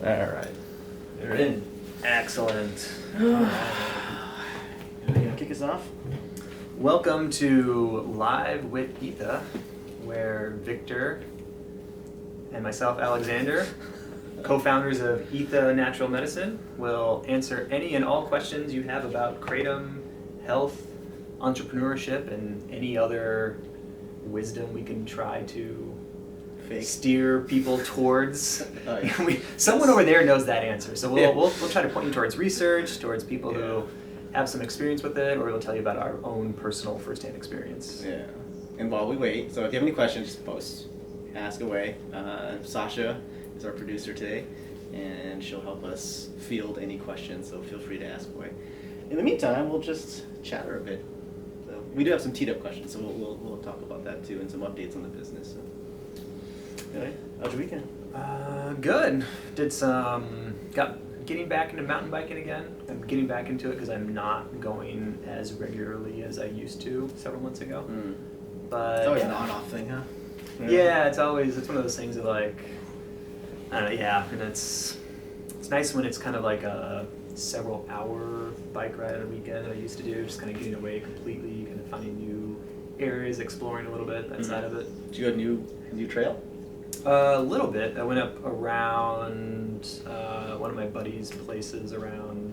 Alright. You're in. Excellent. You gonna kick us off? Welcome to Live with ETHA, where Victor and myself, Alexander, co-founders of ETHA Natural Medicine, will answer any and all questions you have about kratom, health, entrepreneurship, and any other wisdom we can try to steer people towards. Someone over there knows that answer, so we'll try to point you towards research, towards people who have some experience with it, or we'll tell you about our own personal first-hand experience. Yeah. And while we wait, so if you have any questions, just post, ask away. Sasha is our producer today, and she'll help us field any questions, so feel free to ask away. In the meantime, we'll just chatter a bit. So we do have some teed up questions, so we'll talk about that too, and some updates on the business. So. Anyway, how's your weekend? Good. Getting back into mountain biking again. I'm getting back into it because I'm not going as regularly as I used to several months ago. But It's always an on-off thing, huh? Yeah, it's one of those things of like, I don't know, and it's nice when it's kind of like a several hour bike ride on a weekend that I used to do, just kind of getting away completely, kind of finding new areas, exploring a little bit, that side of it. Did you go a new trail? A little bit. I went up around one of my buddy's places around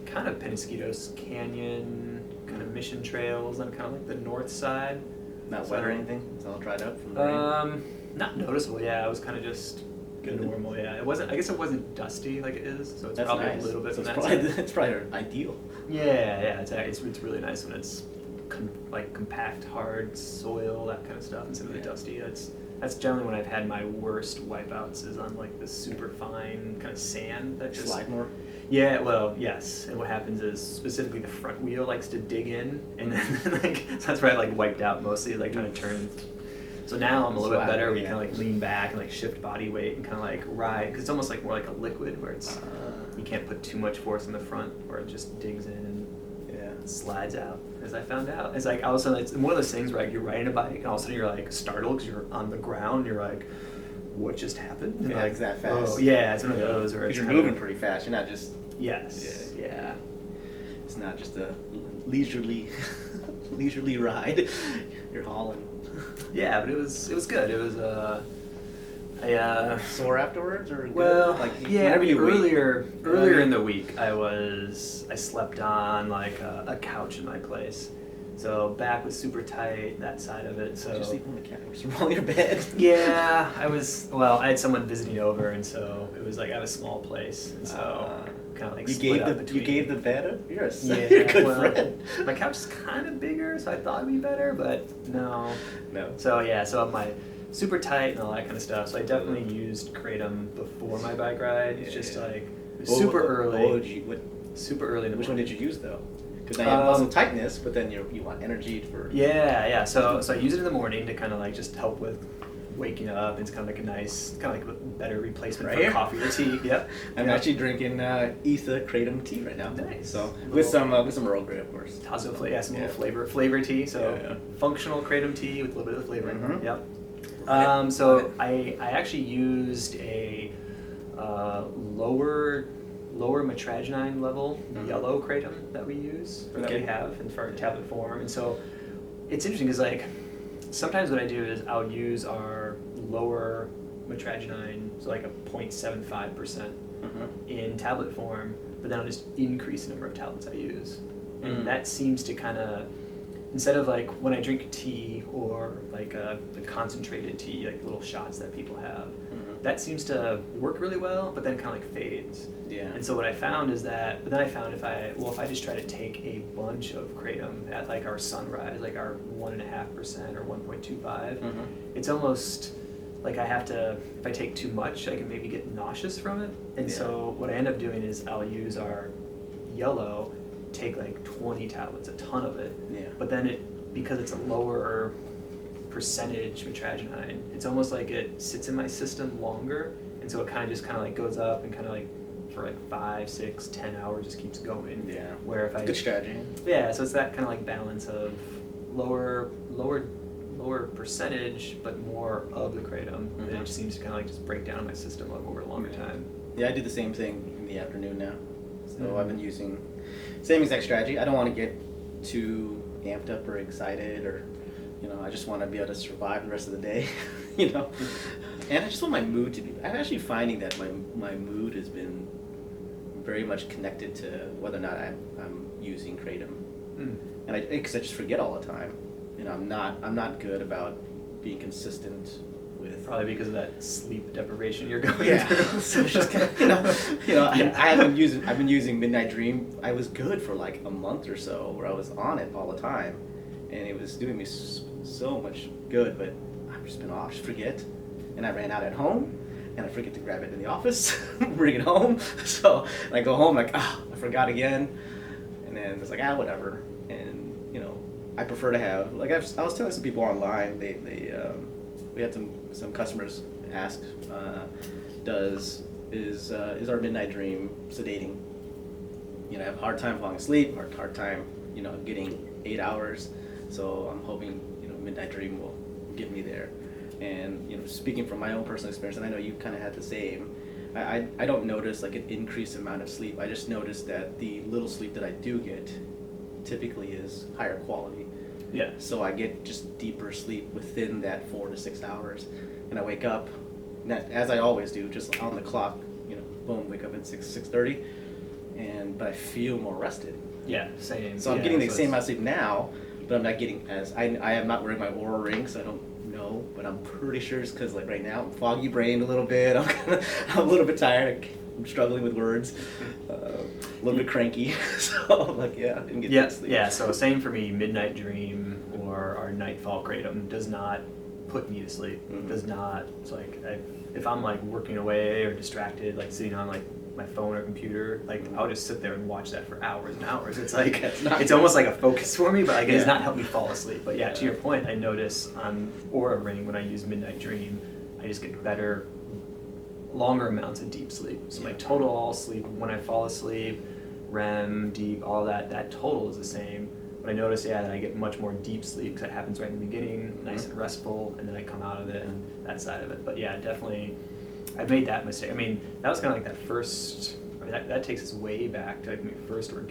kind of Penasquitos Canyon, kind of Mission Trails on kind of like the north side. Not wet or anything? It's all dried up from the rain? Not noticeable, yeah. It was kind of just normal, yeah. It wasn't. I guess it wasn't dusty like it is, so it's That's probably nice. a little bit. So from it's probably ideal. Yeah. It's really nice when it's like compact, hard soil, that kind of stuff, instead of the dusty. That's generally when I've had my worst wipeouts, is on like this super fine kind of sand that just slide more. Yeah, well, yes. And what happens is specifically the front wheel likes to dig in, and then like so that's where I like wiped out mostly, like trying to turn. So now I'm a little bit better. We kind of like lean back and like shift body weight and kind of like ride, because it's almost like more like a liquid where it's you can't put too much force in the front, or it just digs in and slides out. As I found out, it's like all of a sudden it's one of those things where like you're riding a bike and all of a sudden you're like startled because you're on the ground. And you're like, what just happened? And Yeah, like, it's that fast. Oh, yeah, it's one of those where it's you're moving pretty fast. You're not just yeah. It's not just a leisurely ride. You're hauling. Yeah, but it was good. It was sore afterwards, or well, good? Like yeah. you Earlier in the week, I slept on like a couch in my place, so back was super tight, that side of it. So did you sleep on the couch, roll your bed? Yeah, I had someone visiting over, and so it was like at a small place, and so kind of like you gave the bed up. You're a good friend. My couch is kind of bigger, so I thought it'd be better, but no. So my super tight and all that kind of stuff. So I definitely used kratom before my bike ride. It's just like super early. Super early. Which one did you use though? Because now you have muscle tightness, but then you want energy for. Yeah. So I use it in the morning to kind of like just help with waking up. It's kind of like a nice, kind of like a better replacement for coffee or tea. Yep. I'm actually drinking ETHA kratom tea right now. Nice. So with some Earl Grey, of course. Also, some little flavor tea. So functional kratom tea with a little bit of flavor. Mm-hmm. Yep. So I actually used a lower metragenine level yellow kratom that we use, or that we have in our tablet form. And so it's interesting because like sometimes what I do is I'll use our lower metragenine, so like a 0.75% in tablet form, but then I'll just increase the number of tablets I use. And that seems to kind of, instead of like when I drink tea or like the concentrated tea, like little shots that people have, that seems to work really well, but then kind of like fades. Yeah. And so what I found is that, but then I found if I just try to take a bunch of kratom at like our sunrise, like our 1.5% or 1.25, it's almost like I have to, if I take too much, I can maybe get nauseous from it. And so what I end up doing is I'll use our yellow, take like 20 tablets, a ton of it. Yeah. But then because it's a lower percentage metragenine, it's almost like it sits in my system longer, and so it kind of like goes up and kind of like for like 5, 6, 10 hours just keeps going. Yeah. Where if I good strategy. Yeah, so it's that kind of like balance of lower percentage, but more of the kratom. And it just seems to kind of like just break down in my system over a longer time. Yeah, I do the same thing in the afternoon now. So Mhm. I've been using same exact strategy. I don't want to get too amped up or excited, or I just want to be able to survive the rest of the day, you know. And I just want my mood to be. I'm actually finding that my mood has been very much connected to whether or not I'm using kratom, Mm. and because I just forget all the time. I'm not good about being consistent with. Probably because of that sleep deprivation you're going Yeah, through. so it's just Yeah. I've been using Midnight Dream. I was good for like a month or so, where I was on it all the time, and it was doing me so much good. But I've just been off, just forget, and I ran out at home, and I forget to grab it in the office, bring it home. So I go home like, I forgot again, and then it's like, whatever. And I prefer to have, like, I was telling some people online, we had some customers ask, is our Midnight Dream sedating? I have a hard time falling asleep, hard time, getting 8 hours. So I'm hoping, Midnight Dream will get me there. And, speaking from my own personal experience, and I know you kind of had the same, I don't notice like an increased amount of sleep. I just notice that the little sleep that I do get typically is higher quality. Yeah. So I get just deeper sleep within that 4 to 6 hours, and I wake up, as I always do, just on the clock. Boom, wake up at 6:30, but I feel more rested. Yeah, same. So I'm Yeah, getting the so same it's- amount of sleep now, but I'm not getting as I am not wearing my Aura ring, so I don't know, but I'm pretty sure it's because like right now I'm foggy brained a little bit. I'm a little bit tired. I'm struggling with words, a little bit cranky. So like I didn't get that sleep. Yeah, so same for me. Midnight Dream or our Nightfall Kratom does not put me to sleep. Mhm. Does not. It's like if I'm like working away or distracted, like sitting on like my phone or computer, like I'll just sit there and watch that for hours and hours. It's like it's almost like a focus for me, but like it does not help me fall asleep. But yeah, to your point, I notice on Aura Ring when I use Midnight Dream, I just get better, longer amounts of deep sleep. So my total all sleep when I fall asleep, REM, deep, all that total is the same. But I notice, that I get much more deep sleep because it happens right in the beginning, nice and restful, and then I come out of it and that side of it. But yeah, definitely, I've made that mistake. I mean, that was kind of like that first. I mean, that takes us way back to like when we first were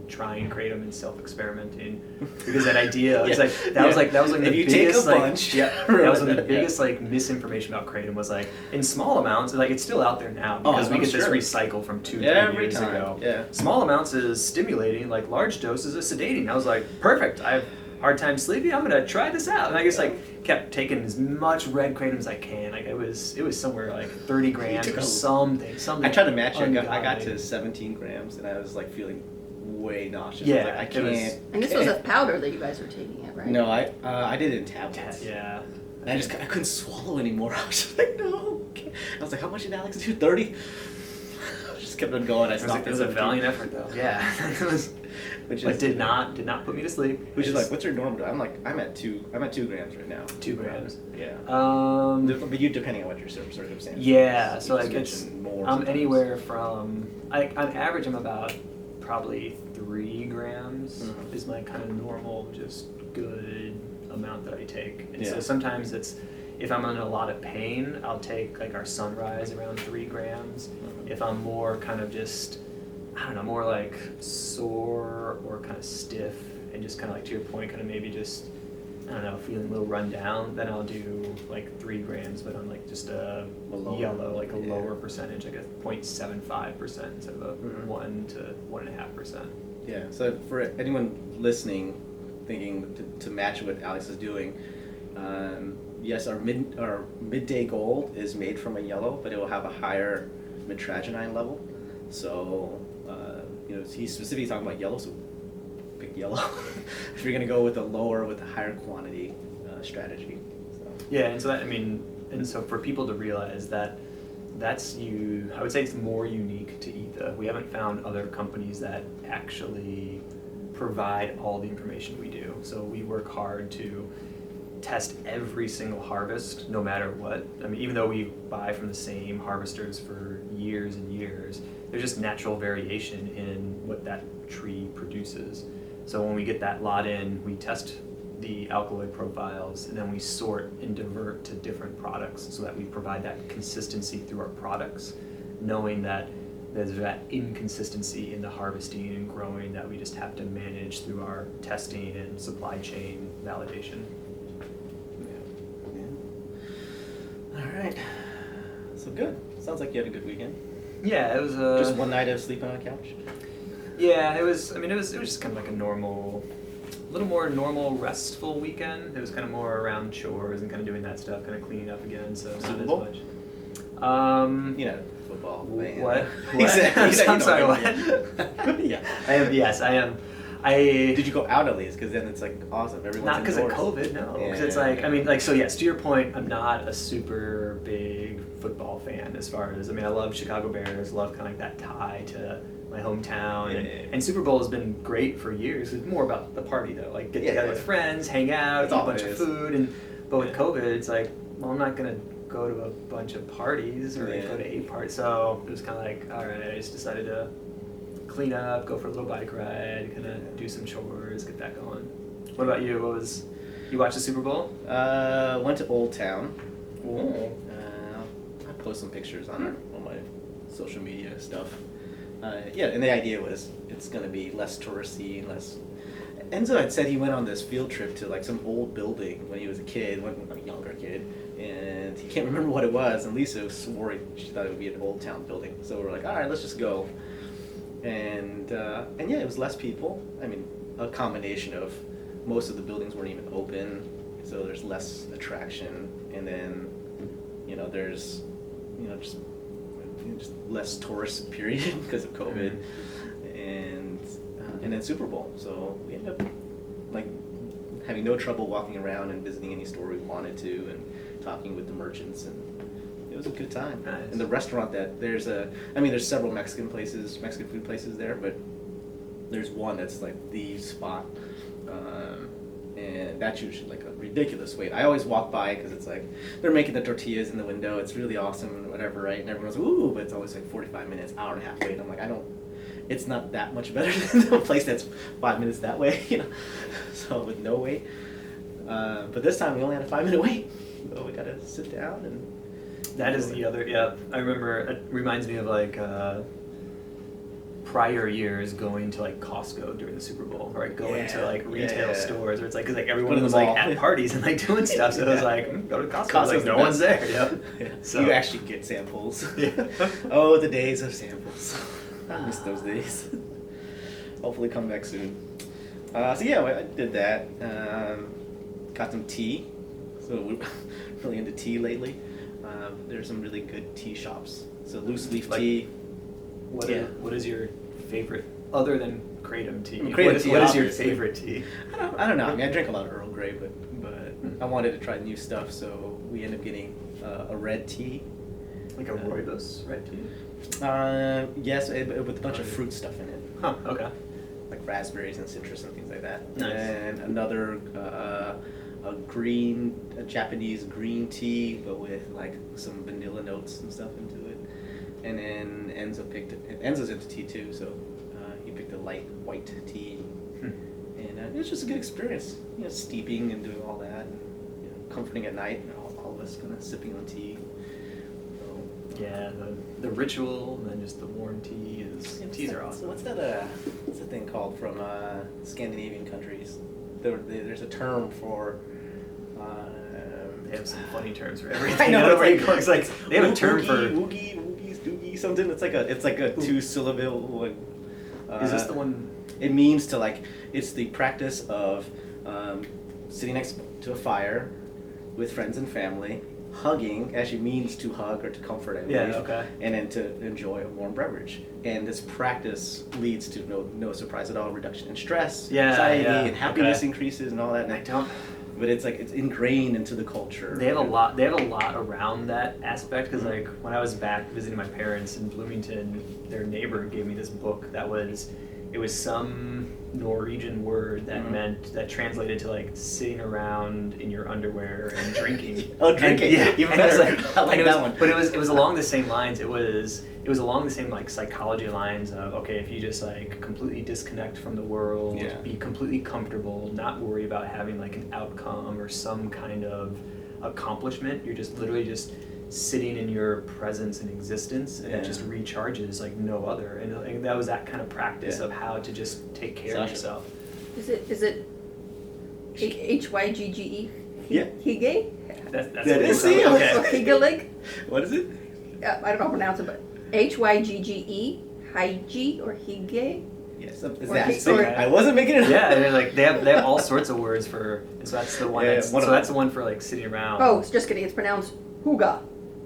trying kratom and self-experimenting, because that idea was like that was like if the you biggest take a bunch, that was one of the biggest like misinformation about kratom was like in small amounts, like it's still out there now because we get this recycle from 2-3 Every years time. ago. Yeah. Small amounts is stimulating, like large doses is sedating. I was like, perfect. I have a hard time sleeping. I'm gonna try this out, and I just like kept taking as much red kratom as I can. Like it was somewhere like 30 grams or something. I tried to match it. I got ungodly. to 17 grams, and I was like feeling way nauseous. Yeah, I was like, I it was- can't. And this was a powder that you guys were taking it, right? No, I did it in tablets. Yeah. And I couldn't swallow anymore. I was just like, no. I was like, how much did Alex do? 30? I just kept on going. I stopped It was at a 17. valiant effort though. Yeah. It was, Which but is did not put me to sleep. Which is like, what's your normal? I'm at 2 grams right now. 2 grams. Yeah. But you depending on what your circumstances. yeah, is. so You like just it's mentioned more I'm sometimes. anywhere from on average I'm about probably 3 grams Mhm. is my kind of normal just good amount that I take. And so Yeah. sometimes it's if I'm in a lot of pain, I'll take like our Sunrise around 3 grams. Mhm. If I'm more kind of just I don't know, more like sore or kind of stiff and just kind of like to your point, kind of maybe just I don't know, feeling a little run down, then I'll do like 3 grams, but on like just a lower. yellow, like a Yeah. lower percentage, like a 0.75% instead of a Mhm. 1 to 1.5%. Yeah. So for anyone listening, thinking to match what Alex is doing, yes, our midday gold is made from a yellow, but it will have a higher mitragynine level. So he's specifically talking about yellow, so pick yellow. If you're gonna go with a lower with a higher quantity strategy. So. Yeah, and so that, I mean, and so for people to realize that I would say it's more unique to ETHA. We haven't found other companies that actually provide all the information we do. So we work hard to test every single harvest, no matter what. I mean, even though we buy from the same harvesters for years and years, there's just natural variation in what that tree produces. So when we get that lot in, we test the alkaloid profiles, and then we sort and divert to different products so that we provide that consistency through our products. knowing that there's that inconsistency in the harvesting and growing that we just have to manage through our testing and supply chain validation. All right. So good. Sounds like you had a good weekend. Yeah, it was Just one night of sleeping on a couch. Yeah, it was. I mean, it was just kind of like a little more normal, restful weekend. It was kind of more around chores and kind of doing that stuff, kind of cleaning up again. So not Super as Bowl? much. You know, football. fan. What? Exactly. I'm sorry. What? Yeah. I am. Yes, I am. Did you go out at least? Because then it's like awesome. Everyone's Not because of indoors. COVID, no. Because Yeah. it's like, I mean, like, so yes, to your point, I'm not a super big football fan as far as, I mean, I love Chicago Bears, love kind of like that tie to my hometown. Yeah. And Super Bowl has been great for years. It's more about the party, though. Like, get together with friends, hang out, That's eat a all it bunch of is. food. But with Yeah. COVID, it's like, well, I'm not going to go to a bunch of parties or Yeah. go to a party. So it was kind of like, all right, I just decided to clean up, go for a little bike ride, kind of do some chores, get back going. What about you? You watched the Super Bowl? Went to Old Town. Cool. I post some pictures on my social media stuff. Yeah, and the idea was it's gonna be less touristy and less. Enzo had said he went on this field trip to like some old building when he was a kid, when a younger kid, and he can't remember what it was. And Lisa swore she thought it would be an Old Town building. So we're like, all right, let's just go. And yeah, it was less people. I mean, a combination of most of the buildings weren't even open, so there's less attraction. And then, there's, just less tourists, period, because of COVID, and then Super Bowl. So we ended up like having no trouble walking around and visiting any store we wanted to, and talking with the merchants, and it was a good time. Nice. And the restaurant there's several Mexican food places there, but there's one that's like the spot, and that's usually like a ridiculous wait. I always walk by because it's like they're making the tortillas in the window. It's really awesome and whatever, right? And everyone's like, ooh, but it's always like 45 minutes, hour and a half wait. And I'm like, it's not that much better than the place that's 5 minutes that way, So with no wait. But this time we only had a 5-minute wait, so we gotta sit down and. That is the other, yeah. I remember, it reminds me of like prior years going to like Costco during the Super Bowl, or like going to like retail stores, where it's like, cause like everyone Go to was the like mall. at parties and like doing stuff, so it was like, go to Costco, Costco's like the no best. one's there. Yep. Yeah. So You actually get samples. Yeah. Oh, the days of samples. I miss those days. Hopefully come back soon. So yeah, I did that. Got some tea. So we're really into tea lately. There's some really good tea shops. So loose leaf Like- tea. What is your favorite, other than Kratom tea? Kratom tea, what is your obviously. favorite tea? I don't know. I mean, I drink a lot of Earl Grey, but I wanted to try new stuff, so we ended up getting a red tea. Like a rooibos red tea? Yes, with a bunch of fruit stuff in it. Huh, okay. Like raspberries and citrus and things like that. Nice. And another a Japanese green tea, but with like some vanilla notes and stuff into it. And then Enzo's into tea too, so he picked a light white tea. And it was just a good experience, steeping and doing all that, and, comforting at night, all of us kind of sipping on tea. So, Yeah, the ritual and then just the warm tea teas are awesome. So what's that thing called from Scandinavian countries? There's a term for. They have some funny terms for everything. I know, It's like they have a term for. Woogie, doogie, something. It's like a 2-syllable. Is this the one? It means to like. It's the practice of sitting next to a fire with friends and family, hugging, actually means to hug or to comfort, I believe. Yeah, okay. And then to enjoy a warm beverage. And this practice leads to no surprise at all, reduction in stress, anxiety, and happiness increases and all that. And I don't. But it's like it's ingrained into the culture. They have a lot around that aspect, because like when I was back visiting my parents in Bloomington, their neighbor gave me this book that was some Norwegian word that that translated to like sitting around in your underwear and drinking. Oh, drinking. And, yeah, Even and it was better. I like that one. But it was along the same lines. It was along the same like psychology lines of, okay, if you just like completely disconnect from the world, be completely comfortable, not worry about having like an outcome or some kind of accomplishment, you're just literally just sitting in your presence and existence, and it Yeah. just recharges like no other. And like, that was that kind of practice Yeah. of how to just take care of Sasha. yourself. Is it Hygge? Yeah. Hygge? That's That what is it it. was. Or Okay. Hygge? What is it? I don't know how to pronounce it, but Hygge? Hygge or Hygge? Yes, is Or that he- so? or- I wasn't making it up. Yeah, and then, like they have all sorts of words for. And so that's the one. Yeah, That's, one so of that's them. the one for like sitting around. Oh, just kidding. It's pronounced Huga.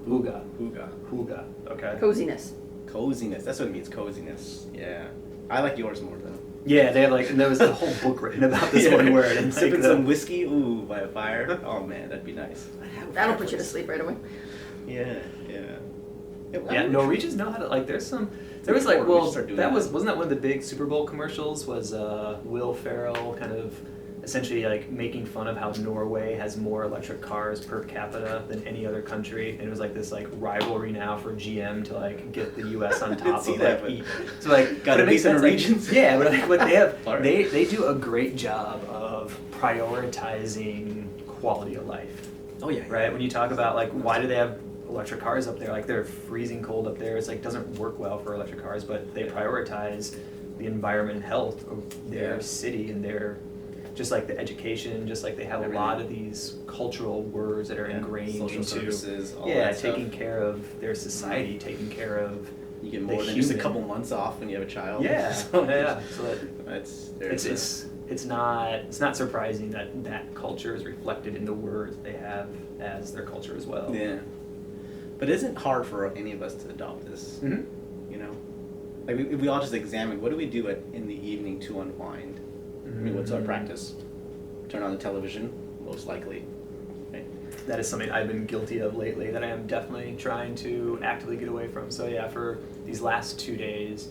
Huga. Huga. Huga. Okay. Coziness. Coziness. That's what it means. Coziness. Yeah. I like yours more though. Yeah, they have like, and there was a whole book written about this Yeah. one word. And Sipping some whiskey, ooh, by a fire. Oh man, that'd be nice. That'll put you to sleep right away. Yeah, yeah. Yeah, Norwegians know how to like. There was like, well, Start doing that that. wasn't that one of the big Super Bowl commercials? Was Will Ferrell kind of essentially like making fun of how Norway has more electric cars per capita than any other country, and it was like this like rivalry now for GM to like get the U.S. on I didn't top see of that, like. but- So like, Gotta but it makes beat the sense. Like, Norwegians. yeah, but like what they have, Alright. they do a great job of prioritizing quality of life. Oh yeah. Right? When you talk about like why do they have electric cars up there? Like they're freezing cold up there. It's like doesn't work well for electric cars, but they prioritize the environment and health of their Yeah. city and their just like the education, just like they have a lot of these cultural words that are Yeah, ingrained social into services, all yeah, that stuff. taking care of their society, taking care of You get the more than just a human. couple months off when you have a child. Yeah, So yeah. So that there's it's not surprising that that culture is reflected in the words they have as their culture as well. yeah. But it isn't hard for any of us to adopt this. Mm-hmm. You know, like we all just examine what do we do in the evening to unwind. I mean, what's our practice? Turn on the television, most likely. Right? That is something I've been guilty of lately that I am definitely trying to actively get away from. So yeah, for these last 2 days,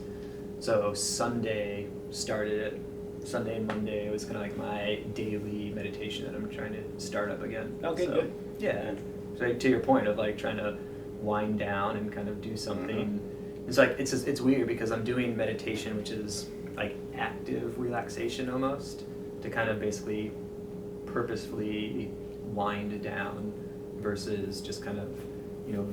so Sunday and Monday was kind of like my daily meditation that I'm trying to start up again. Okay, So, good. Yeah. So to your point of like trying to wind down and kind of do something. It's like it's weird because I'm doing meditation, which is like active relaxation almost, to kind of basically purposefully wind down versus just kind of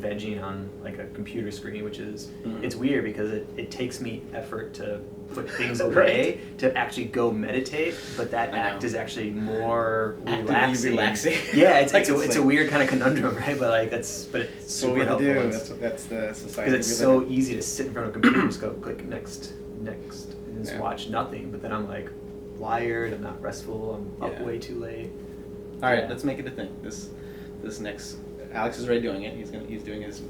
vegging on like a computer screen, which is it's weird because it takes me effort to put things away to actually go meditate, but that I act know. is actually more Actively relaxing. Yeah, it's Like, it's a weird kind of conundrum, right? But like it's That's super what we have to helpful. do. That's the society. Because it's we live so in. easy to sit in front of a computer and just go click next, and just Yeah. watch nothing. But then I'm like wired, I'm not restful, I'm up Yeah. way too late. All right, Yeah. let's make it a thing. This next, Alex is already doing it. He's doing his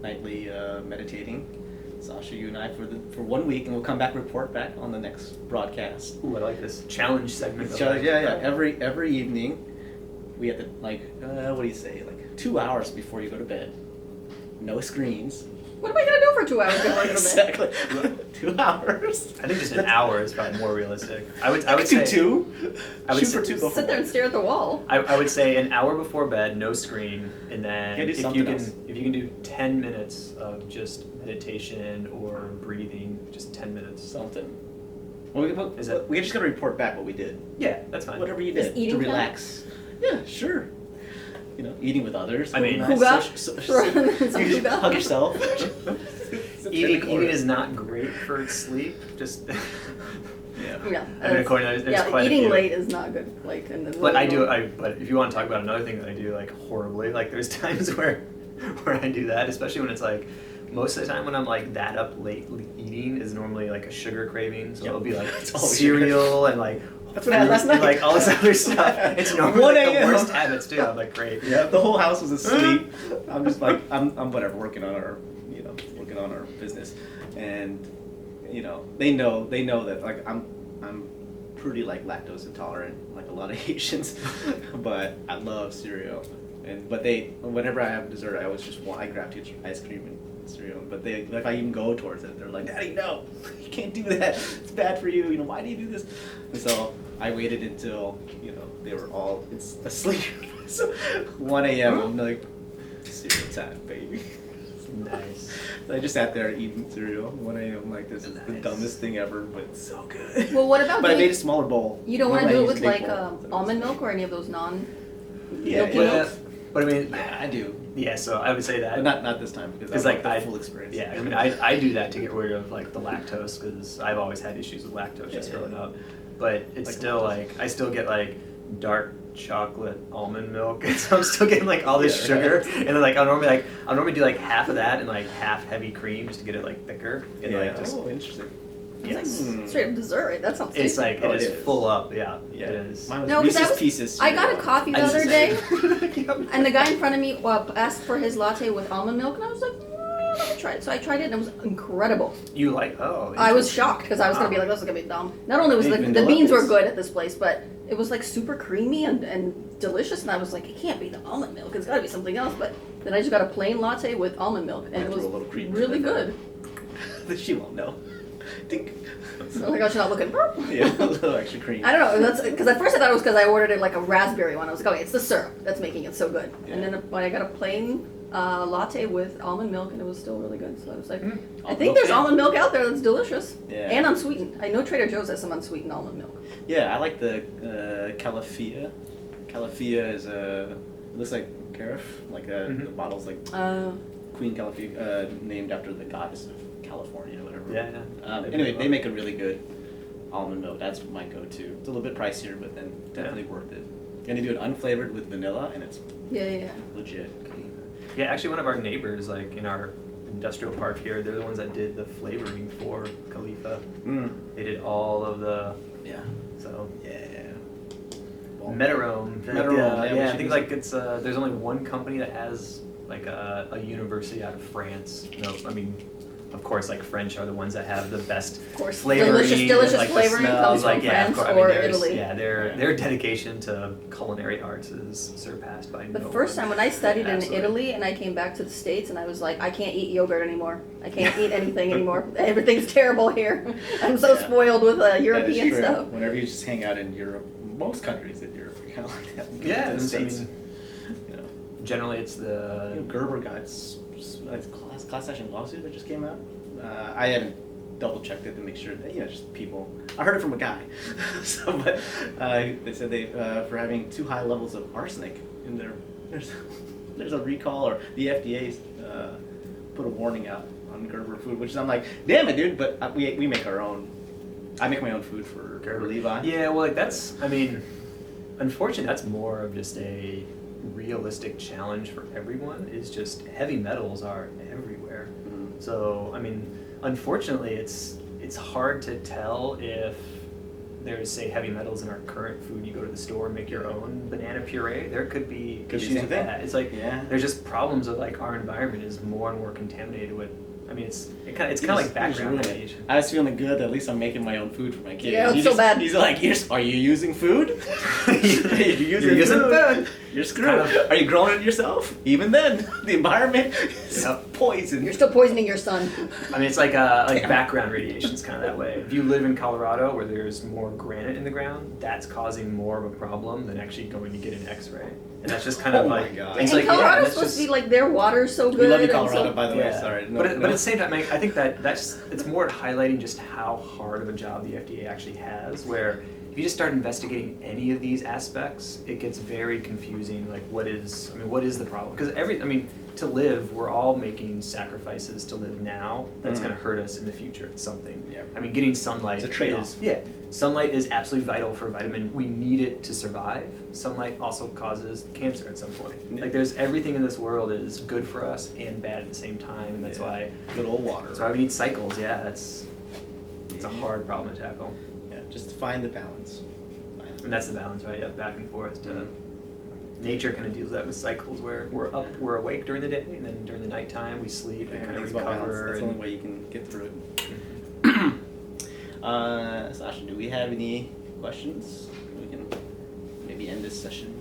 nightly meditating. Sasha, you and I for 1 week, and we'll come back and report back on the next broadcast. Ooh, I like this challenge segment. of So, like- yeah. Every evening, we have to what do you say? Like 2 hours before you go to bed. No screens. What am I gonna do for 2 hours before I go to bed? Exactly. 2 hours. I think just an hour is probably more realistic. I would do say two. I would Shoot say- for two before. Sit there and stare at the wall. I would say an hour before bed, no screen, and then Yeah, do if something you can else. if you can do 10 minutes of just meditation or breathing, just 10 minutes. Something. Well, we just gotta report back what we did. Yeah, that's fine. Whatever you Does did eating to count? relax. Yeah, sure. Eating with others. I mean- Huga? So, Some you just huga? hug yourself. Eating is not great for sleep. Just Yeah. Yeah. I mean, according to there's quite a eating few. late is not good. Like, and then But but if you want to talk about another thing that I do like horribly, like there's times where I do that, especially when it's like most of the time when I'm like that up late eating is normally like a sugar craving, so Yep. it'll be like It's always cereal and like That's what I had last fruit and, night. like all this other stuff. It's normally 1 like the a.m. worst habits too. I'm like great. Yeah, the whole house was asleep. I'm just like I'm whatever working on our business, and they know that like I'm pretty like lactose intolerant, like a lot of Asians, but I love cereal, but whenever I have dessert I always I gravitate to ice cream and cereal, but if I even go towards it they're like, Daddy, no, you can't do that, it's bad for you, why do you do this? And so I waited until they were all asleep. So 1 a.m. I'm like, cereal time, baby. Nice. So I just sat there eating cereal 1 a.m. like this is the Nice. dumbest thing ever, but it's so good. Well, what about But I doing- made a smaller bowl. You don't One want to I do it use with a big like bowl. almond milk or any of those non. Yeah, milky yeah. milks? But I mean, Yeah, I do. Yeah, so I would say that. But not this time because I Because want like the full experience. Yeah, I mean I do that to get rid of like the lactose because I've always had issues with lactose just Yeah. growing up. But it's Like still lactose. like I still get like dark chocolate almond milk, and so I'm still getting like all this Yeah, sugar, right. and then like I'll normally do like half of that and like half heavy cream just to get it like thicker and Yeah. like just Oh, interesting. It's yes. like straight up dessert, right? That sounds It's tasty. like Oh, it it is is. full up, yeah. Yeah. It is. Mine was No, 'cause I Reese's was- Pieces. I got a coffee the I just other said- day, and the guy in front of me asked for his latte with almond milk, and I was like, let me try it. So I tried it, and it was incredible. You like oh. I was interesting. shocked because I was gonna be like, this is gonna be dumb. Not only was Maybe the vanilla beans were base. good at this place, but it was like super creamy and delicious, and I was like, it can't be the almond milk. It's gotta be something else. But then I just got a plain latte with almond milk, and I it threw was a little cream in really there. good. She won't know. Think. So like I was not looking. Yeah, a little extra cream. I don't know. That's because at first I thought it was because I ordered it like a raspberry one. I was like, okay, it's the syrup that's making it so good. Yeah. And then when I got a plain latte with almond milk, and it was still really good. So I was like, I Almond think milk there's fan? almond milk out there that's delicious Yeah. and unsweetened. I know Trader Joe's has some unsweetened almond milk. Yeah, I like the Calafia. Calafia is it looks like carafe, like the bottle's like Queen Calafia, named after the goddess of California or whatever. Yeah, yeah. Anyway, they make a really good almond milk. That's my go-to. It's a little bit pricier, but then definitely worth it. And they do it unflavored with vanilla, and it's Yeah. legit. Yeah, actually, one of our neighbors, like in our industrial park here, they're the ones that did the flavoring for Khalifa. They did all of the Yeah. so Yeah. Metarome. Metarome, yeah, Yeah, I which think is- like it's there's only one company that has like a university out of France. No, I mean, of course, like French are the ones that have the best Of course, flavoring, delicious like the flavoring smells, comes like, from yeah, of France course, I mean, or there's- Italy. Yeah, their dedication to culinary arts is surpassed by The no first one. time when I studied in Absolutely. Italy and I came back to the States and I was like, I can't eat yogurt anymore. I can't eat anything anymore. Everything's terrible here. I'm so Yeah. spoiled with That is European true. stuff. Whenever you just hang out in Europe, most countries in Europe, you're kind of like that. When you Yeah, get to the I States, mean, you know. generally it's the You know, Gerber got class action lawsuit that just came out. I hadn't double checked it to make sure that just people. I heard it from a guy. So, but they said they for having too high levels of arsenic in their there's a recall or the FDA put a warning out on Gerber food, which I'm like, damn it, dude. But we make our own. I make my own food for Levi. Yeah, well, like that's, I mean, unfortunately, that's more of just a realistic challenge for everyone. Is just heavy metals are everywhere. Mhm. So, I mean, unfortunately, it's hard to tell if there's, say, heavy metals in our current food. You go to the store and make your own banana puree. There could be Could be issues with something. that. It's like Yeah. there's just problems with like our environment is more and more contaminated with. I mean, it's kind of You like just background ruined it. radiation. I was feeling good. At least I'm making my own food for my kids. Yeah, it's so bad. He's like, are you using food? You're You're using food. You're screwed. Kind of- Are you growing it yourself? Even then, the environment is Yep. poison. You're still poisoning your son. I mean, it's like background radiation's kind of that way. If you live in Colorado where there's more granite in the ground, that's causing more of a problem than actually going to get an X-ray. And that's just kind of Oh my like, God. it's And like, yeah, Colorado's that's supposed just, to be like their water's so good. We love you, and Colorado, so- by the way. yeah. Sorry. No, but at no. the same time, I think that's it's more highlighting just how hard of a job the FDA actually has. Where if you just start investigating any of these aspects, it gets very confusing. Like, what is the problem? Because to live, we're all making sacrifices to live now. That's Mhm. going to hurt us in the future. It's something. Yeah. I mean, getting sunlight. It's a trade-off. Sunlight is absolutely vital for vitamin. We need it to survive. Sunlight also causes cancer at some point. Yeah. Like, there's everything in this world is good for us and bad at the same time, and that's Yeah. why. Good old water. That's why we need cycles. Yeah, it's a hard problem to tackle, Yeah, just to find the balance. and that's the balance, right? Yeah, back and forth. Nature kind of deals that with cycles where we're awake during the day, and then during the nighttime we sleep and kind of Everything's about balance. recover. That's the and- only way you can get through it. Sasha, do we have any questions? We can maybe end this session.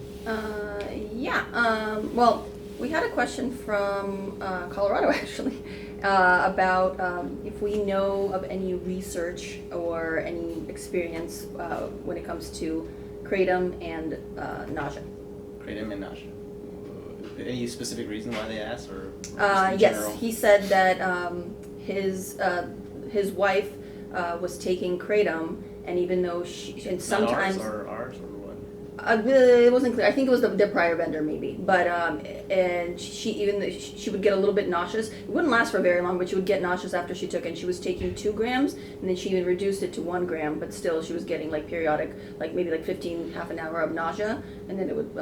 Well, we had a question from Colorado actually about if we know of any research or any experience when it comes to kratom and nausea. Kratom and nausea. Any specific reason why they asked, or just in Yes, general? he said that his wife was taking kratom, and even though and Not sometimes ours or what? It wasn't clear. I think it was the prior vendor maybe, but and she would get a little bit nauseous. It wouldn't last for very long, but she would get nauseous after she took it. And she was taking 2 grams, and then she even reduced it to 1 gram, but still she was getting like periodic, like maybe like 15 half an hour of nausea, and then it would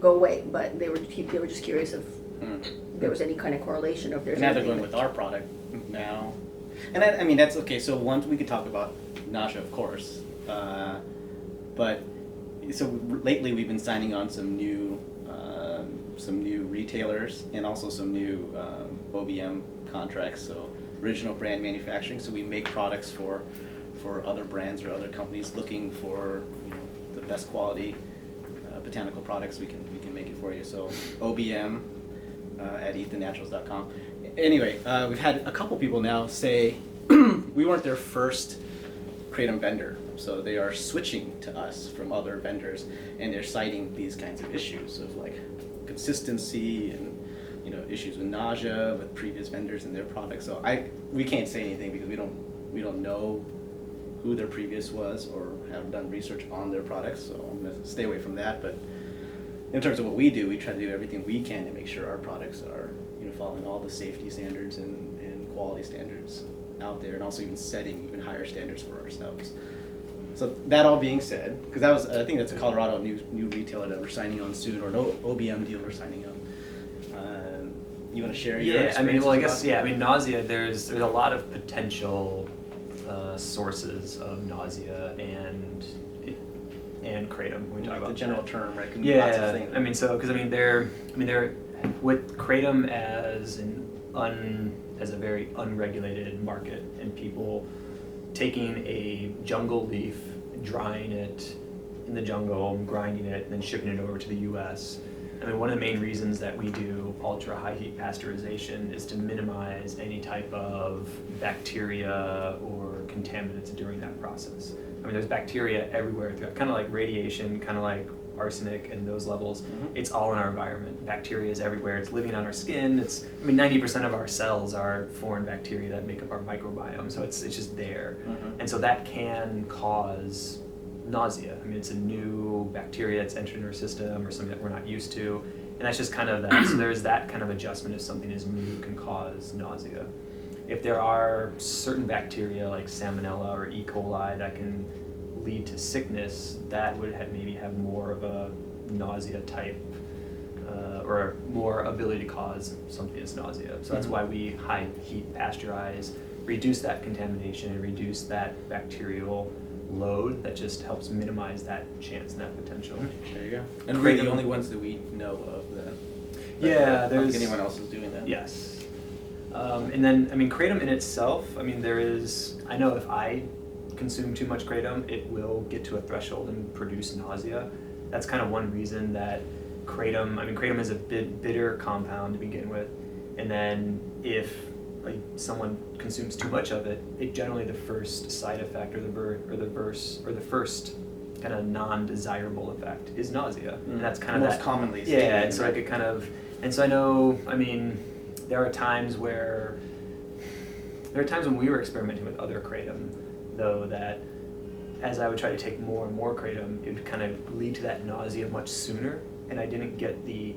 go away. But they were just curious if there was any kind of correlation, or if there's. And now they're anything going with our product now, and I mean that's okay. So once we could talk about nausea, of course, but. So lately we've been signing on some new retailers and also some new OBM contracts. So original brand manufacturing. So we make products for other brands or other companies looking for the best quality botanical products. We can make it for you. So OBM at ETHANaturals.com. Anyway, we've had a couple people now say we weren't their first kratom vendor. So they are switching to us from other vendors, and they're citing these kinds of issues of like consistency and issues with nausea with previous vendors and their products. So we can't say anything because we don't know who their previous was or have done research on their products. So I'm gonna stay away from that. But in terms of what we do, we try to do everything we can to make sure our products are following all the safety standards and quality standards out there, and also even setting even higher standards for ourselves. So that all being said, because I think that's a Colorado new retailer that we're signing on soon, or an OBM deal we're signing up. You want to share your experience? Nausea. There's a lot of potential sources of nausea and kratom. When we talk about the general term, right? Can be yeah, lots of things. they're with kratom as a very unregulated market, and people taking a jungle leaf, drying it in the jungle, grinding it, and then shipping it over to the US. I mean, one of the main reasons that we do ultra high heat pasteurization is to minimize any type of bacteria or contaminants during that process. I mean, there's bacteria everywhere, kind of like radiation, kind of like arsenic and those levels. Mm-hmm. It's all in our environment. Bacteria is everywhere. It's living on our skin. 90% of our cells are foreign bacteria that make up our microbiome. So it's just there. Mm-hmm. And so that can cause nausea. I mean, it's a new bacteria that's entered in our system or something that we're not used to. And that's just kind of that. So there's that kind of adjustment if something is new can cause nausea. If there are certain bacteria like Salmonella or E. coli that can lead to sickness, that would maybe have more of a nausea type or more ability to cause something as nausea. So that's why we high heat pasteurize, reduce that contamination, and reduce that bacterial load. That just helps minimize that chance and that potential. There you go. And we're the only ones that we know of that. Yeah, I don't think anyone else is doing that. Yes. And then, kratom in itself, I know if I consume too much kratom, it will get to a threshold and produce nausea. That's kind of one reason that kratom is a bit bitter compound to begin with, and then if someone consumes too much of it, generally the first side effect or the first kind of non-desirable effect is nausea, and that's kind of most commonly stated. Yeah, and so I know, there are times when we were experimenting with other kratom, though, that as I would try to take more and more kratom, it would kind of lead to that nausea much sooner, and I didn't get the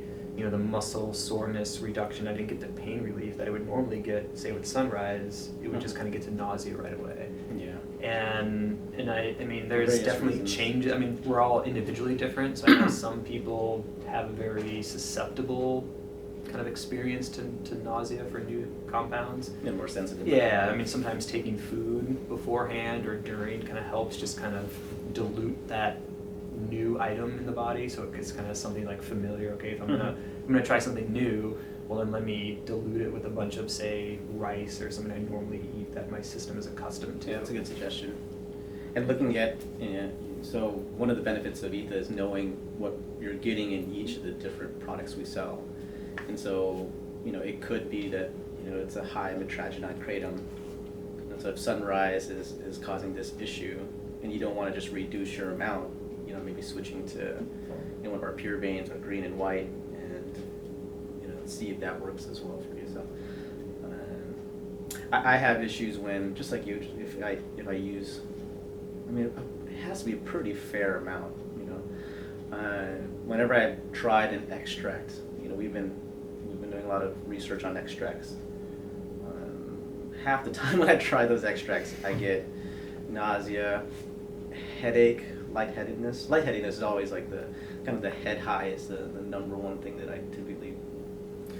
muscle soreness reduction. I didn't get the pain relief that I would normally get, say with Sunrise. It would just kind of get to nausea right away. Yeah. And there's Various definitely reasons. changes. We're all individually different, so I know some people have a very susceptible kind of experience to nausea for new compounds. And more sensitive. Yeah, sometimes taking food beforehand or during kind of helps just kind of dilute that new item in the body, so it's kind of something like familiar. Okay, if I'm gonna try something new, well then let me dilute it with a bunch of, say, rice or something I normally eat that my system is accustomed to. Yeah, that's a good suggestion. And looking at, so one of the benefits of ETHA is knowing what you're getting in each of the different products we sell. And so, it could be that, it's a high metragenine kratom. And so if Sunrise is causing this issue, and you don't want to just reduce your amount, maybe switching to one of our pure veins or green and white, and see if that works as well for you. So I have issues when, just like you, if I use, it has to be a pretty fair amount, whenever I tried an extract, we've been doing a lot of research on extracts. Half the time when I try those extracts, I get nausea, headache, lightheadedness. Lightheadedness is always like the kind of the head high is the number one thing that I typically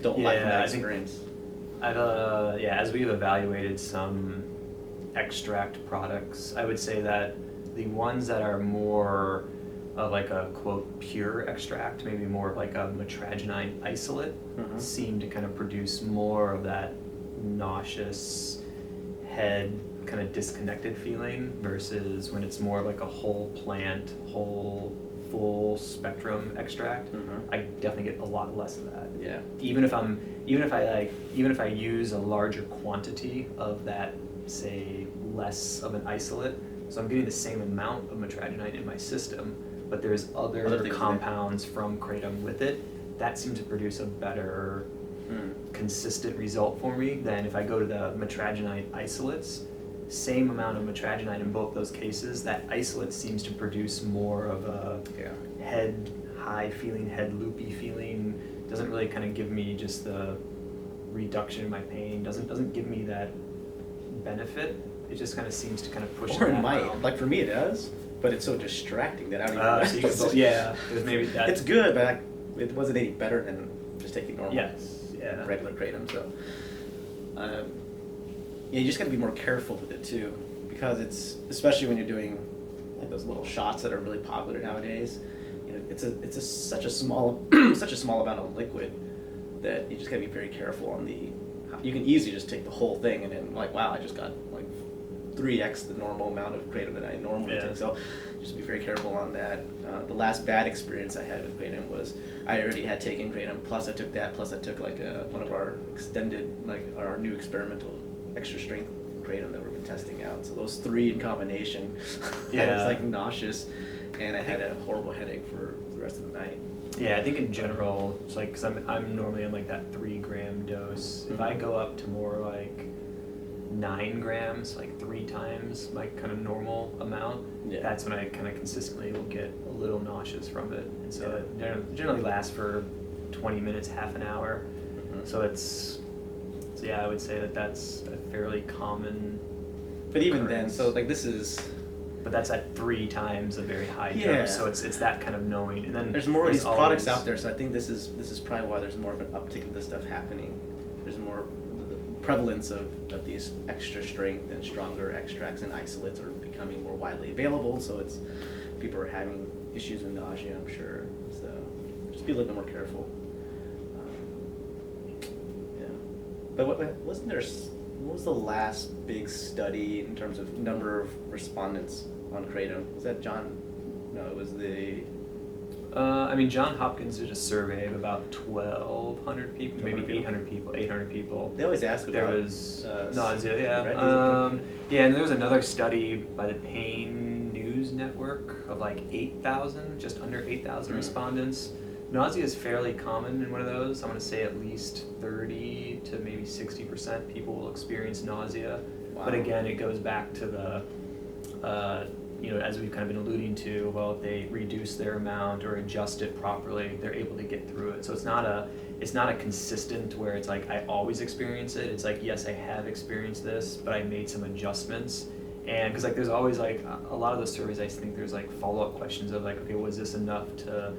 don't like from that experience. As we've evaluated some extract products, I would say that the ones that are more of like a quote pure extract, maybe more of like a metragenine isolate, seem to kind of produce more of that nauseous head kind of disconnected feeling versus when it's more like a whole plant, full spectrum extract. I definitely get a lot less of that. Yeah. Even if I use a larger quantity of that, say less of an isolate, so I'm getting the same amount of metragenine in my system, but there's other compounds from kratom with it, that seems to produce a better consistent result for me than if I go to the metragenine isolates. Same amount of metragenine in both those cases, that isolate seems to produce more of a head high feeling, head loopy feeling. Doesn't really kind of give me just the reduction in my pain. Doesn't give me that benefit. It just kind of seems to kind of push. Or it might. Like for me, it does, but it's so distracting that I don't even. There's maybe that. It's good, but it wasn't any better than just taking normal. Regular kratom. So, you just got to be more careful with it too, because it's especially when you're doing like those little shots that are really popular nowadays. It's such a small amount of liquid that you just got to be very careful on the. You can easily just take the whole thing and then like, wow, I just got like 3x the normal amount of kratom that I normally take. So just be very careful on that. The last bad experience I had with kratom was I already had taken kratom, plus I took that, plus I took like one of our extended, like our new experimental extra strength kratom that we've been testing out. So those three in combination, I was like nauseous, and I had a horrible headache for the rest of the night. Yeah, I think in general, it's like, cause I'm normally on like that 3 gram dose. If I go up to more like 9 grams, like 3 times my kind of normal amount, that's when I kind of consistently will get a little nauseous from it. And so it generally lasts for 20 minutes, half an hour. So I would say that that's a fairly common. But even occurrence. then, so like this is. But that's at 3 times a very high dose, so it's that kind of knowing. And then there's more of these products out there, so I think this is probably why there's more of an uptick of this stuff happening. There's more the prevalence of these extra strength and stronger extracts and isolates are becoming more widely available. So people are having issues with nausea, I'm sure. So just be a little bit more careful. But what was the last big study in terms of number of respondents on kratom? Was that John? No, it was the. John Hopkins did a survey of about 1,200 people, maybe 800 people. They always ask about. There was nausea, right? And there was another study by the Pain News Network of like 8,000, just under 8,000 respondents. Nausea is fairly common in one of those. I'm going to say at least 30 to maybe 60% people will experience nausea. Wow. But again, it goes back to the, as we've kind of been alluding to, well, if they reduce their amount or adjust it properly, they're able to get through it. So it's not a consistent where it's like I always experience it. It's like, yes, I have experienced this, but I made some adjustments. And because like there's always like a lot of those surveys, I think there's like follow-up questions of like, okay, was this enough to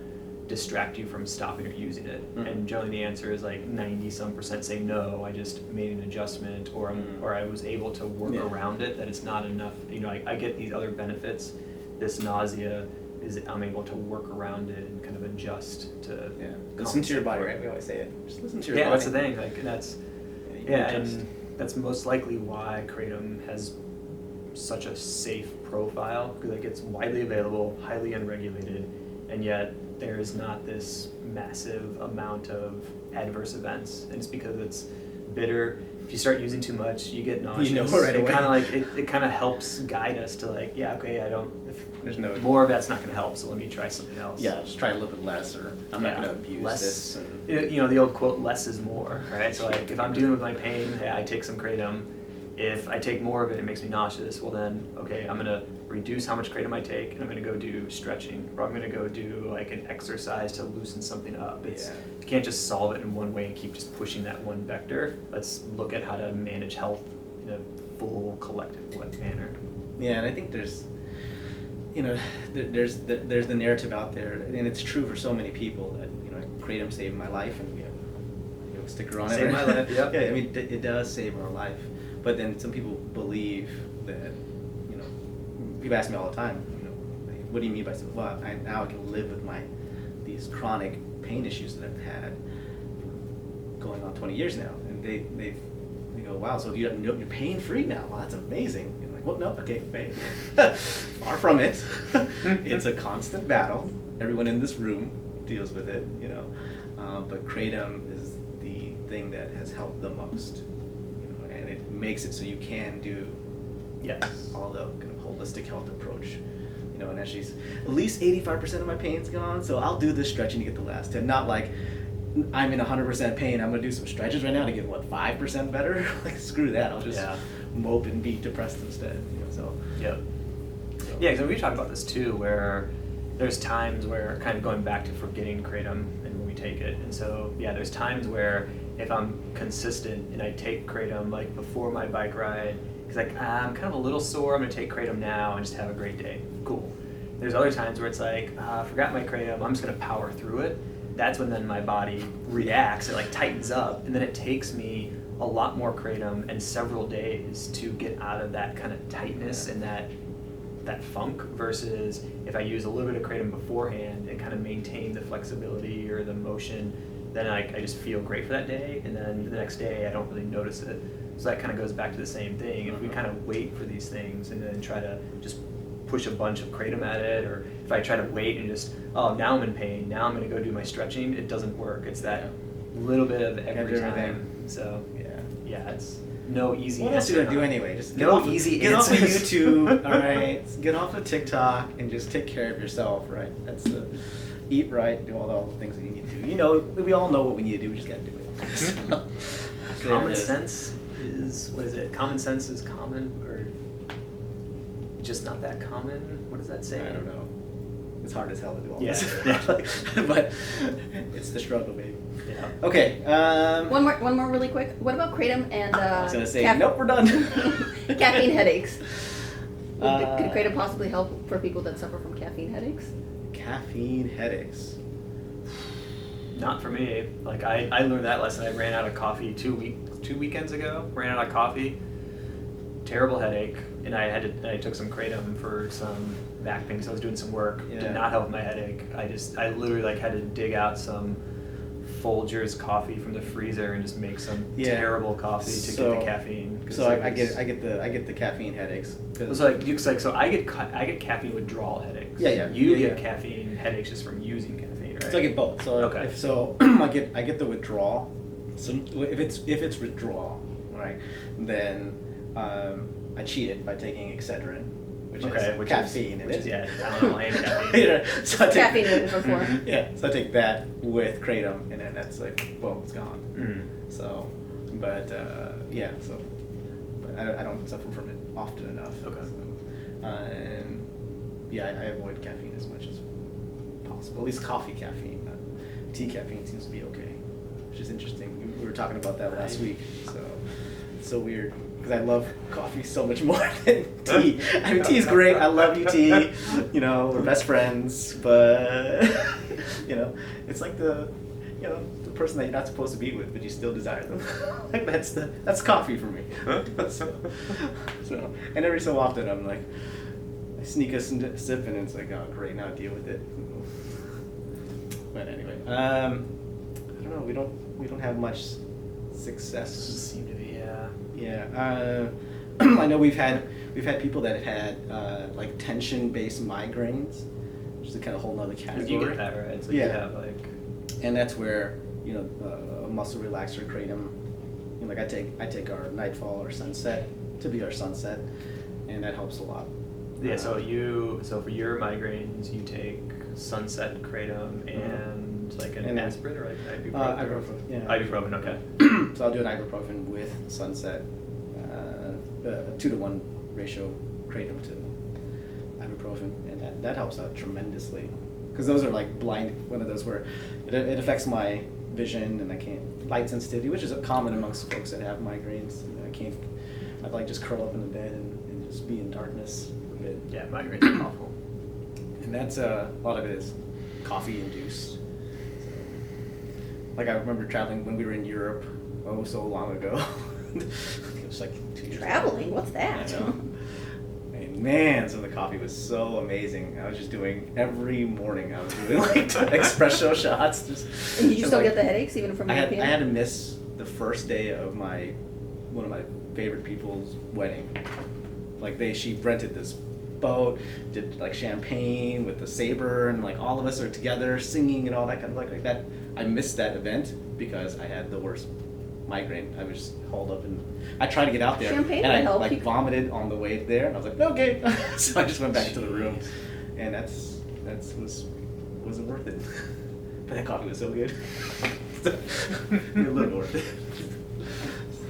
distract you from stopping or using it? And generally the answer is like 90-some% say no, I just made an adjustment, or I was able to work around it, that it's not enough. I get these other benefits. This nausea is I'm able to work around it and kind of adjust to listen to your body, right? We always say it. Just listen to your body. Yeah, that's the thing. Like and that's most likely why kratom has such a safe profile, because like it's widely available, highly unregulated, and yet there is not this massive amount of adverse events, and it's because it's bitter. If you start using too much, you get nauseous. Right away. It kind of like it kind of helps guide us to like, there's no more of that's not going to help, so let me try something else. Yeah, just try a little bit less, or I'm not going to abuse this. The old quote, less is more, right? So like if I'm dealing with my pain, I take some kratom. If I take more of it, it makes me nauseous. Well then, okay, I'm gonna reduce how much kratom I take, and I'm gonna go do stretching, or I'm gonna go do like an exercise to loosen something up. It's, you can't just solve it in one way and keep just pushing that one vector. Let's look at how to manage health in a full collective manner. Yeah, and I think there's, you know, there's the narrative out there, and it's true for so many people that, you know, kratom saved my life, and you know, stick around. Saved my life, yep. Yeah, I mean, it does save our life, but then some people believe that, you know, people ask me all the time, you know, like, what do you mean by, well, now I can live with these chronic pain issues that I've had going on 20 years now, and they go, wow, so you're pain free now? Well, that's amazing. And I'm like, well, no, okay, wait. Far from it. It's a constant battle. Everyone in this room deals with it, you know. But kratom is the thing that has helped the most, you know, and it makes it so you can do all the kind of holistic health approach, you know. And actually, at least 85% of my pain's gone, so I'll do this stretching to get the last 10. Not like I'm in 100% pain, I'm gonna do some stretches right now to get 5% better. Like, screw that, I'll just mope and be depressed instead, you know. So yeah, because we talked about this too, where there's times where, kind of going back to forgetting kratom and when we take it, and so there's times where if I'm consistent and I take kratom like before my bike ride, because like I'm kind of a little sore, I'm gonna take kratom now and just have a great day. Cool. There's other times where it's like, I forgot my kratom, I'm just gonna power through it. That's when then my body reacts, it like tightens up, and then it takes me a lot more kratom and several days to get out of that kind of tightness and that funk, versus if I use a little bit of kratom beforehand and kind of maintain the flexibility or the motion, then I just feel great for that day, and then the next day I don't really notice it. So that kind of goes back to the same thing. If we kind of wait for these things and then try to just push a bunch of kratom at it, or if I try to wait and just, oh, now I'm in pain, now I'm going to go do my stretching, it doesn't work. It's that little bit of every time. So yeah, it's no easy answer. What else are you going to do anyway? Just get off of YouTube, all right? Get off of TikTok and just take care of yourself, right? That's the eat right, do all the things that you need to do. You know, we all know what we need to do, we just got to do it. So, common sense is, what is it? Common sense is common, or just not that common? What does that say? I don't know. It's hard as hell to do all this. But it's the struggle, baby. Yeah. Okay. One more really quick. What about kratom and I was gonna say nope, we're done. caffeine headaches. Could kratom possibly help for people that suffer from caffeine headaches? Caffeine headaches. Not for me. Like I learned that lesson. I ran out of coffee 2 weekends ago. Ran out of coffee. Terrible headache, and I took some kratom for some back pain because I was doing some work. Yeah. Did not help my headache. I literally like had to dig out some Folgers coffee from the freezer and just make some terrible coffee to get the caffeine. So I get the caffeine headaches. It's like so I get caffeine withdrawal headaches. Yeah. You get caffeine headaches just from using caffeine, right? So I get both. So okay. I get the withdrawal. So if it's withdrawal, right, then I cheat it by taking Excedrin, which is caffeine. Tylenol and caffeine. So I take Caffeine before. Yeah, so I take that with kratom, and then that's like, boom, it's gone. So, but I don't suffer from it often enough. Okay. So, I avoid caffeine as much as possible. At least coffee caffeine. Tea caffeine seems to be okay, which is interesting. We were talking about that last week. So it's so weird. Because I love coffee so much more than tea. I mean, tea is great. I love you, tea. You know, we're best friends. But, you know, it's like the person that you're not supposed to be with, but you still desire them. Like that's coffee for me. So, and every so often I'm like, I sneak a sip and it's like, oh, great, now deal with it. But anyway, I don't know. We don't have much success. Seem to be, Yeah, I know we've had people that have had like tension-based migraines, which is a kind of whole nother category. You get that, right? So you have like, and that's where a muscle relaxer kratom. You know, like I take our nightfall or sunset to be our sunset, and that helps a lot. Yeah. So for your migraines, you take sunset kratom and like an aspirin or like ibuprofen. Ibuprofen. Yeah. Ibuprofen. Okay. So I'll do an ibuprofen with sunset 2-to-1 ratio kratom to ibuprofen, and that helps out tremendously. Because those are like one of those where it affects my vision, and I can't, light sensitivity, which is common amongst folks that have migraines. I'd like just curl up in the bed and just be in darkness for a bit. Yeah, migraines are awful. And that's a lot of it is coffee induced. So, like I remember traveling when we were in Europe, so long ago. It was like 2 years Traveling? ago. What's that? I know. And man, so the coffee was so amazing. I was just doing every morning. I was doing like espresso shots. And did you still get the headaches even from I European? had to miss the first day of one of my favorite people's wedding. Like she rented this boat, did like champagne with the saber, and like all of us are together singing and all that kind of like that. I missed that event because I had the worst migraine. I was just holed up, and I tried to get out there, Champagne and would I help like you. vomited on the way there, and I was like, okay. So I just went back to the room, and wasn't worth it. But that coffee was so good. A little worth it.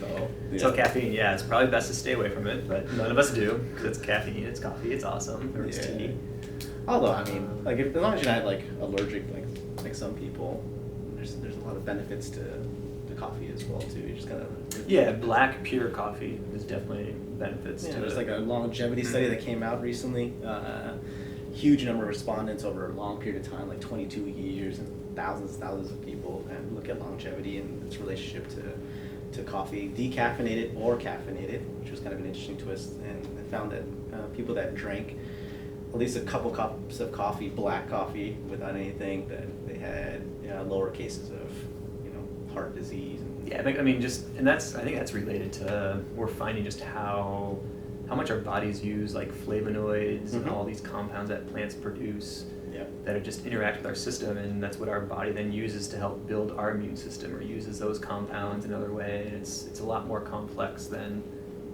So, yeah. So caffeine, yeah, it's probably best to stay away from it, but none of us do because it's caffeine, it's coffee, it's awesome, or it's Yeah. tea. Although I mean, like as long as you're not like allergic, like some people, there's a lot of benefits to coffee as well too. You just kind of Yeah, black pure coffee is definitely benefits to there's it. like a longevity study that came out recently. Huge number of respondents over a long period of time, like 22 years, and thousands of people, and look at longevity and its relationship to coffee, decaffeinated or caffeinated, which was kind of an interesting twist. And I found that people that drank at least a couple cups of coffee, black coffee, without anything, that they had lower cases of heart disease. Yeah, I mean, I think that's related to we're finding just how much our bodies use like flavonoids and all these compounds that plants produce that just interact with our system, and that's what our body then uses to help build our immune system, or uses those compounds another way, and it's a lot more complex than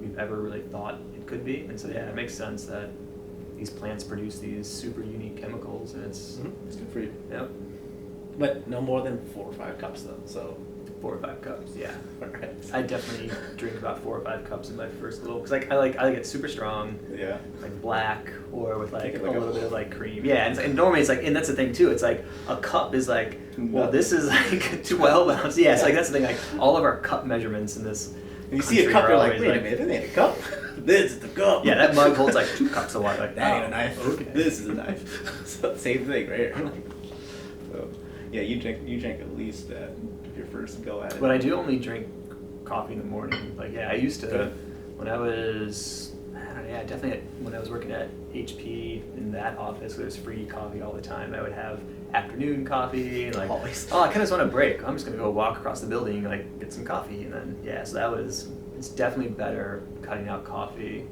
we've ever really thought it could be. And so yeah, it makes sense that these plants produce these super unique chemicals, and it's good for you. Yep. But no more than 4 or 5 cups though. So 4 or 5 cups, yeah. Alright. I definitely drink about 4 or 5 cups in my first little, because I like it super strong, Yeah. like black, or with like Take it a like a- little bit of like cream. Yeah, and normally it's like, and that's the thing too. It's like a cup is like, well, this is like 12 ounces. Yeah, it's like that's the thing. Like all of our cup measurements in this. And you see a country cup, are you're like, always wait a minute, that ain't a cup. This is the cup. Yeah, that mug holds like 2 cups of water. Like That ain't a knife. Okay. This is a knife. So same thing right here. So yeah, you drank at least that your first go at it. But I do only drink coffee in the morning. Like yeah, I used to when I was definitely when I was working at HP in that office, there was free coffee all the time. I would have afternoon coffee, like Always. I kind of just want a break. I'm just gonna go walk across the building, like get some coffee, and then so it's definitely better cutting out coffee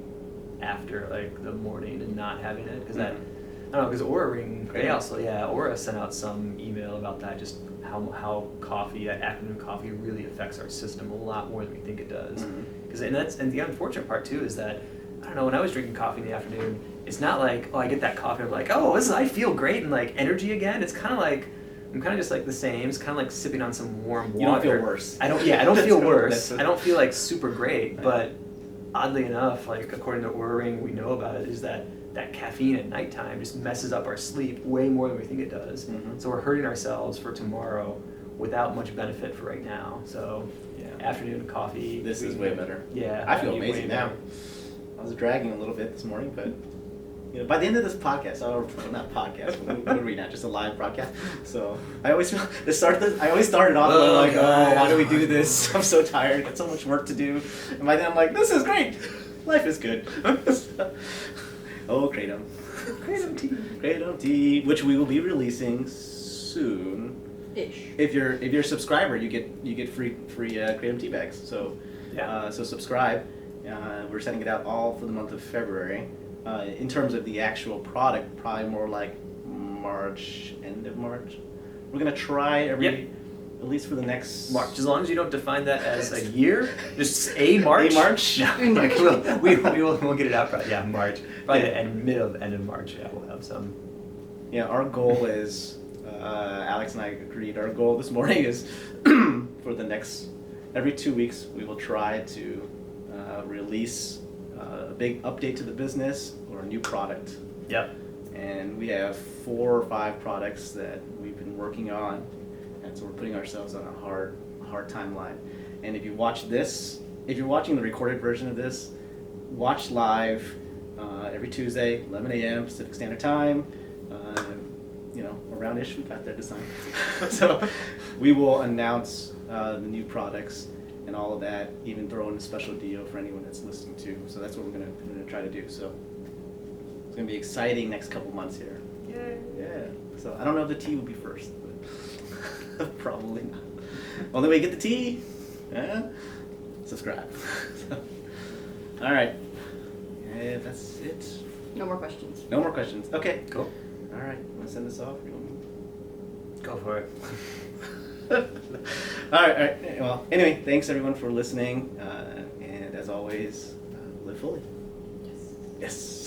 after like the morning and not having it, because that I don't know, because Aura Ring, they also Aura sent out some email about that, just how afternoon coffee really affects our system a lot more than we think it does. And the unfortunate part too is that I don't know, when I was drinking coffee in the afternoon, it's not like I get that coffee, I'm like I feel great and like energy again. It's kind of like I'm kind of just like the same. It's kind of like sipping on some warm water. You don't feel worse. I don't feel worse. I don't feel like super great, but oddly enough, like according to Aura Ring, we know about it is that caffeine at nighttime just messes up our sleep way more than we think it does. So we're hurting ourselves for tomorrow without much benefit for right now. So afternoon coffee. This is way better. Yeah. I feel way amazing now. better. I was dragging a little bit this morning, but by the end of this podcast, not podcast, what are we now? Just a live broadcast. So I always feel I always started off like, why do we do this? I'm so tired. Got so much work to do. And by then I'm like, this is great. Life is good. Oh, Kratom. Kratom tea, which we will be releasing soon. Ish. If you're a subscriber, you get free Kratom tea bags. So so subscribe. We're sending it out all for the month of February. In terms of the actual product, probably more like March, end of March. We're gonna try at least for the next March, as long as you don't define that as a year, just a March. A March? No, like we'll get it out. March. Probably the end of March. Yeah, we'll have some. Yeah, our goal is, Alex and I agreed, our goal this morning is for the next, every 2 weeks, we will try to release a big update to the business or a new product. Yep. And we have 4 or 5 products that we've been working on, and so we're putting ourselves on a hard timeline. And if you watch this, if you're watching the recorded version of this, watch live every Tuesday, 11 a.m. Pacific Standard Time. Around-ish, we got there this time. So we will announce the new products and all of that, even throw in a special deal for anyone that's listening to. So that's what we're gonna try to do. So it's gonna be exciting next couple months here. Yay. Yeah. So I don't know if the tea will be first, but probably not. Only way to get the tea, subscribe. All right. And that's it. No more questions. No more questions. Okay. Cool. All right. Want to send this off? You want me? Go for it. All right. Well, anyway, thanks everyone for listening, and as always, live fully. Yes. Yes.